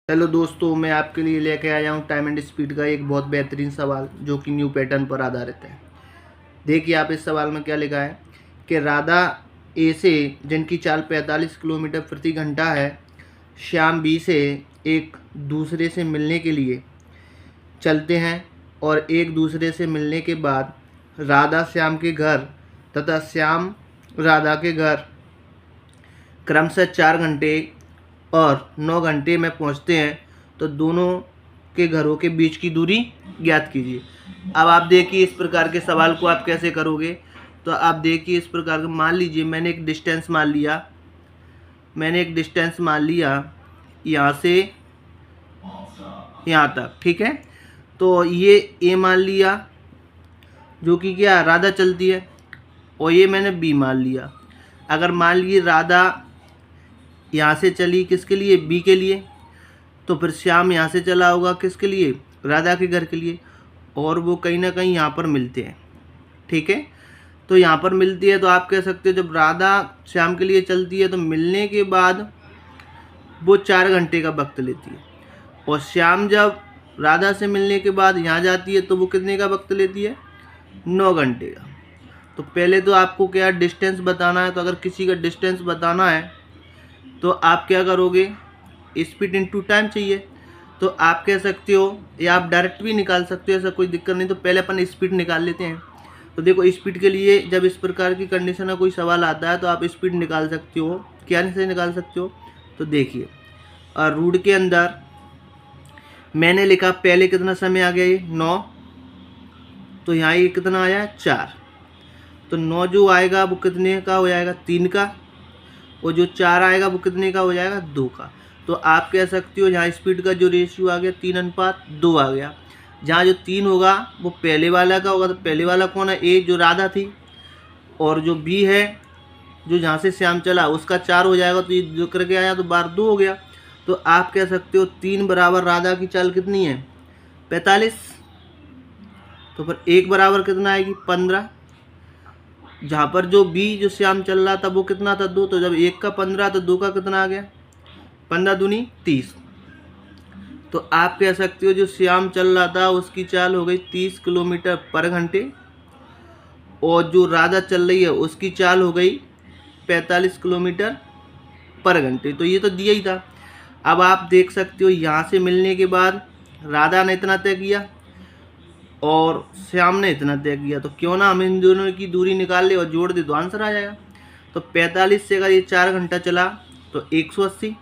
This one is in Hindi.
हेलो दोस्तों, मैं आपके लिए लेके आया हूँ टाइम एंड स्पीड का एक बहुत बेहतरीन सवाल जो कि न्यू पैटर्न पर आधारित है। देखिए आप इस सवाल में क्या लिखा है कि राधा ए से, जिनकी चाल 45 किलोमीटर प्रति घंटा है, श्याम बी से एक दूसरे से मिलने के लिए चलते हैं और एक दूसरे से मिलने के बाद राधा श्याम के घर तथा श्याम राधा के घर क्रमशः 4 घंटे और 9 घंटे में पहुंचते हैं, तो दोनों के घरों के बीच की दूरी ज्ञात कीजिए। अब आप देखिए इस प्रकार के सवाल को आप कैसे करोगे। तो आप देखिए इस प्रकार का, मान लीजिए मैंने एक डिस्टेंस मान लिया यहाँ से यहाँ तक, ठीक है। तो ये ए मान लिया जो कि क्या राधा चलती है, और ये मैंने बी मान लिया। अगर मान लीजिए राधा यहाँ से चली किसके लिए, बी के लिए, तो फिर श्याम यहाँ से चला होगा किसके लिए, राधा के घर के लिए, और वो कहीं ना कहीं यहाँ पर मिलते हैं, ठीक है। तो यहाँ पर मिलती है तो आप कह सकते हो जब राधा श्याम के लिए चलती है तो मिलने के बाद वो 4 घंटे का वक्त लेती है, और श्याम जब राधा से मिलने के बाद यहाँ जाती है तो वो कितने का वक्त लेती है, 9 घंटे का। तो पहले तो आपको क्या डिस्टेंस बताना है, तो अगर किसी का डिस्टेंस बताना है तो आप क्या करोगे, स्पीड इनटू टाइम चाहिए। तो आप कह सकते हो या आप डायरेक्ट भी निकाल सकते हो, ऐसा कोई दिक्कत नहीं। तो पहले अपन स्पीड निकाल लेते हैं। तो देखो स्पीड के लिए जब इस प्रकार की कंडीशन में कोई सवाल आता है तो आप स्पीड निकाल सकते हो। क्या से निकाल सकते हो, तो देखिए और रूट के अंदर मैंने लिखा पहले कितना समय आ गया, ये 9, तो यहाँ ये कितना आया 4, तो 9 जो आएगा वो कितने का हो जाएगा, 3 का, और जो 4 आएगा वो कितने का हो जाएगा, 2 का। तो आप कह सकते हो यहाँ स्पीड का जो रेशियो आ गया 3:2 आ गया। जहाँ जो 3 होगा वो पहले वाला का होगा, तो पहले वाला कौन है, ए जो राधा थी, और जो बी है जो जहाँ से श्याम चला उसका 4 हो जाएगा, तो ये जो करके आया तो बार 2 हो गया। तो आप कह सकते हो 3 बराबर राधा की चाल कितनी है, 45, तो फिर 1 बराबर कितना आएगी, 15। जहाँ पर जो बी जो श्याम चल रहा था वो कितना था, 2, तो जब 1 का 15 तो 2 का कितना आ गया, 15 दूनी 30। तो आप कह सकते हो जो श्याम चल रहा था उसकी चाल हो गई 30 किलोमीटर पर घंटे, और जो राधा चल रही है उसकी चाल हो गई 45 किलोमीटर पर घंटे। तो ये तो दिया ही था। अब आप देख सकते हो यहाँ से मिलने के बाद राधा ने इतना तय किया और श्याम ने इतना तय किया, तो क्यों ना हम इन दोनों की दूरी निकाल ले और जोड़ दे तो आंसर आ जाएगा। तो 45 से अगर ये 4 घंटा चला तो 180,